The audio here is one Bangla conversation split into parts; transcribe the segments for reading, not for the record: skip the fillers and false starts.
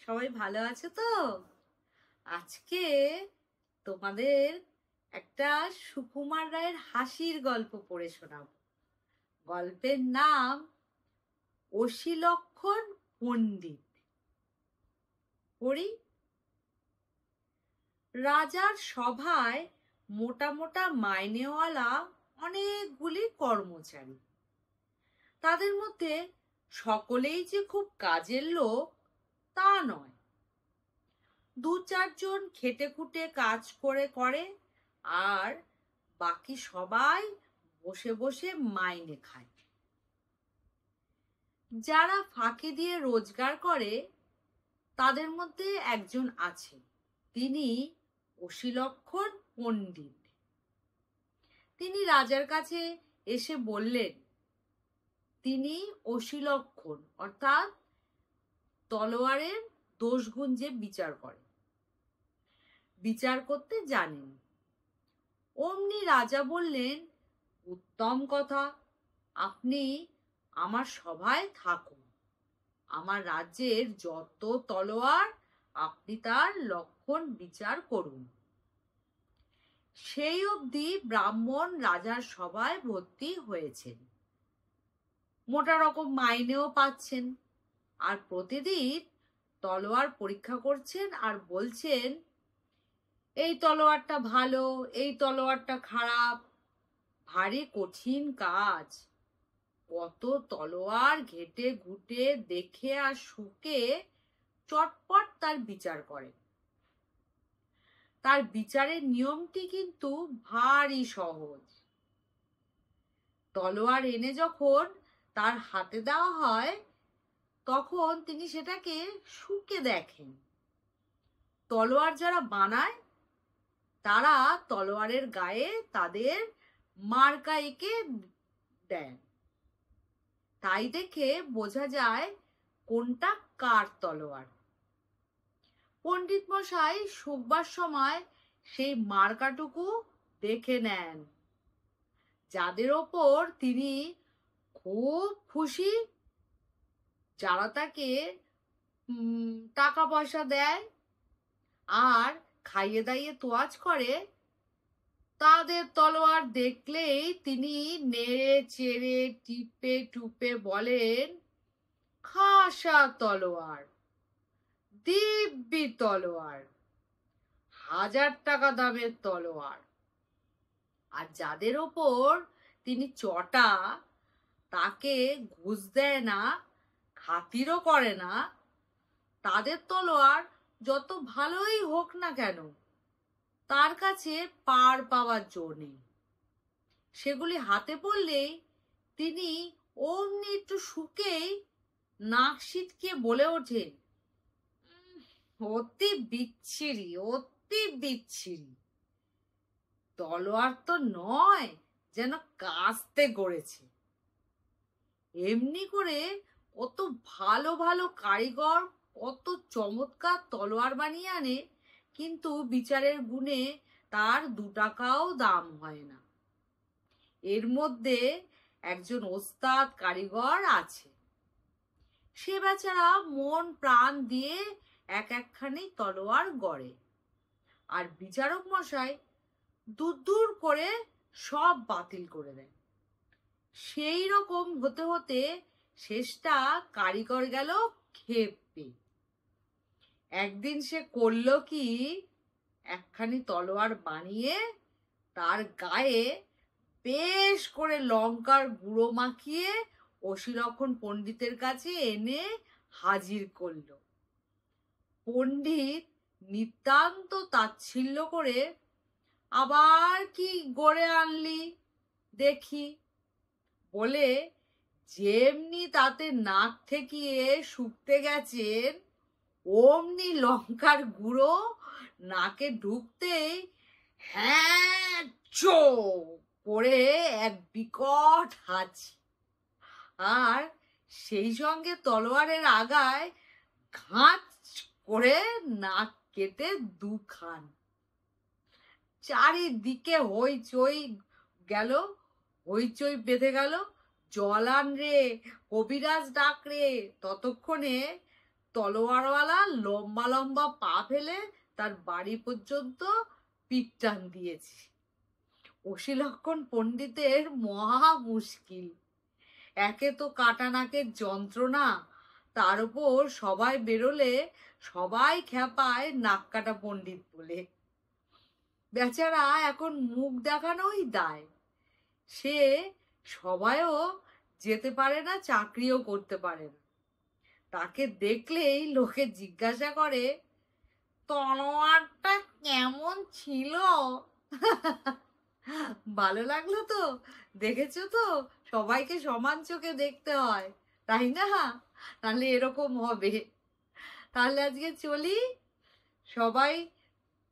সবাই ভালো আছো তো? আজকে তোমাদের একটা সুকুমার রায়ের হাসির গল্প পড়ে শোনাবো। গল্পের নাম অসিলক্ষণ পণ্ডিত। পড়ি। রাজার সভায় মোটা মোটা মাইনেওয়ালা অনেকগুলি কর্মচারী। তাদের মধ্যে সকলেই যে খুব কাজের লোক তা নয়। দু চারজন খেটে খুটে কাজ করে আর বাকি সবাই বসে বসে মাইনে খায়। যারা ফাঁকি দিয়ে রোজগার করে তাদের মধ্যে একজন আছে, তিনি অসিলক্ষণ পণ্ডিত। তিনি রাজার কাছে এসে বললেন, তিনি অসিলক্ষণ অর্থাৎ তলোয়ারের দোষগুণ যে বিচার করে, বিচার করতে জানেন। অমনি রাজা বললেন, উত্তম কথা, আপনি আমার সভায় থাকুন। আমার রাজ্যের যত তলোয়ার আপনি তার লক্ষণ বিচার করুন। সেই অবধি ব্রাহ্মণ রাজার সভায় ভর্তি হয়েছেন, মোটা রকম মাইনেও পাচ্ছেন, আর প্রতিদিন তলোয়ার পরীক্ষা করছেন আর বলছেন, এই তলোয়ারটা ভালো, এই তলোয়ারটা খারাপ। ভারী কঠিন কাজ। কত তলোয়ার ঘেটে ঘুটে দেখে আর শুকে চটপট তার বিচার করে। তার বিচারের নিয়মটি কিন্তু ভারী সহজ। তলোয়ার এনে যখন তার হাতে দেওয়া হয় তখন তিনি সেটাকে শুকে দেখেন। তলোয়ার যারা বানায় তারা তলোয়ারের গায়ে তাদের মার্কা এঁকে দেন, তাই দেখে বোঝা যায় কোনটা কার তলোয়ার। পণ্ডিত মশাই শুকবার সময় সেই মার্কাটুকু দেখে নেন। যাদের ওপর তিনি খুব খুশি, যারা তাকে টাকা পয়সা দেয় আর খাইয়ে দাইয়ে তোয়াজ করে, তাদের তলোয়ার দেখলেই তিনি নেড়ে চেড়ে টিপে টুপে বলেন, খাসা তলোয়ার, দিব্যি তলোয়ার, 1000 টাকা দামের তলোয়ার। আর যাদের ওপর তিনি চটা, তাকে ঘুষ দেয় না, খাতিরও করে না, তাদের তলোয়ার যত ভালোই হোক না কেন তার কাছে পার পাওয়ার জো নেই। সেগুলি হাতে পড়লেই তিনি অমনি একটু শুকেই নাক সিটকে বলে ওঠেন, অতি বিচ্ছিরি, অতি বিচ্ছিরি। তলোয়ার তো নয়, যেন কাস্তে গড়েছে। এমনি করে কত ভালো ভালো কারিগর কত চমৎকার তলোয়ার বানিয়ে আনে, কিন্তু বিচারের গুণে তার 2 টাকাও দাম হয় না। এর মধ্যে একজন ওস্তাদ কারিগর আছে, সে বেচারা মন প্রাণ দিয়ে এক একখানি তলোয়ার গড়ে, আর বিচারক মশাই দূর দূর করে সব বাতিল করে দেন। সেই রকম হতে হতে শেষটা কারিগর গেল খেপে। একদিন সে করলো কি, একখানি তলোয়ার বানিয়ে তার গায়ে বেশ করে লঙ্কার গুঁড়ো মাখিয়ে অসিলক্ষণ পণ্ডিতের কাছে এনে হাজির করলো। পণ্ডিত নিতান্ত তাচ্ছিল্য করে, আবার কি গড়ে আনলি দেখি বলে যেমনি তাতে নাক ঠেকিয়ে শুকতে গেছেন, অমনি লঙ্কার গুঁড়ো নাকে ঢুকতেই হ্যাঁ চো করে এক বিকট হাঁচি, আর সেই সঙ্গে তলোয়ারের আগায় ঘাঁচ করে নাক কেটে 2 খান। চারিদিকে হইচই গেল, হইচই বেঁধে গেল। জল আন রে, কবিরাজ ডাক রে। ততক্ষণে তলোয়ারওয়ালা লম্বা লম্বা পা ফেলে তার বাড়ি পর্যন্ত পিঠ টান দিয়েছি। অশিলক্ষণ পণ্ডিতের মহা মুশকিল। একে তো কাটা নাকের যন্ত্রণা, তার উপর সবাই বেরোলে সবাই খ্যাপায় নাক কাটা পণ্ডিত বলে। বেচারা এখন মুখ দেখানোই দায়। সে সবাইও যেতে পারে না, চাকরিও করতে পারে না। তাকে দেখলেই লোকে জিজ্ঞাসা করে, তলোয়ারটা কেমন ছিল? ভালো লাগলো তো? দেখেছো তো, সবাইকে সমান চোখে দেখতে হয়, তাই না? তাহলে এরকম হবে। তাহলে আজকে চলি, সবাই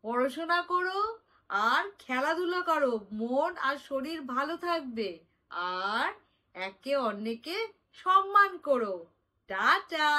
পড়াশোনা করো আর খেলাধুলা করো, মন আর শরীর ভালো থাকবে। আর একে অন্যকে সম্মান করো। টাটা।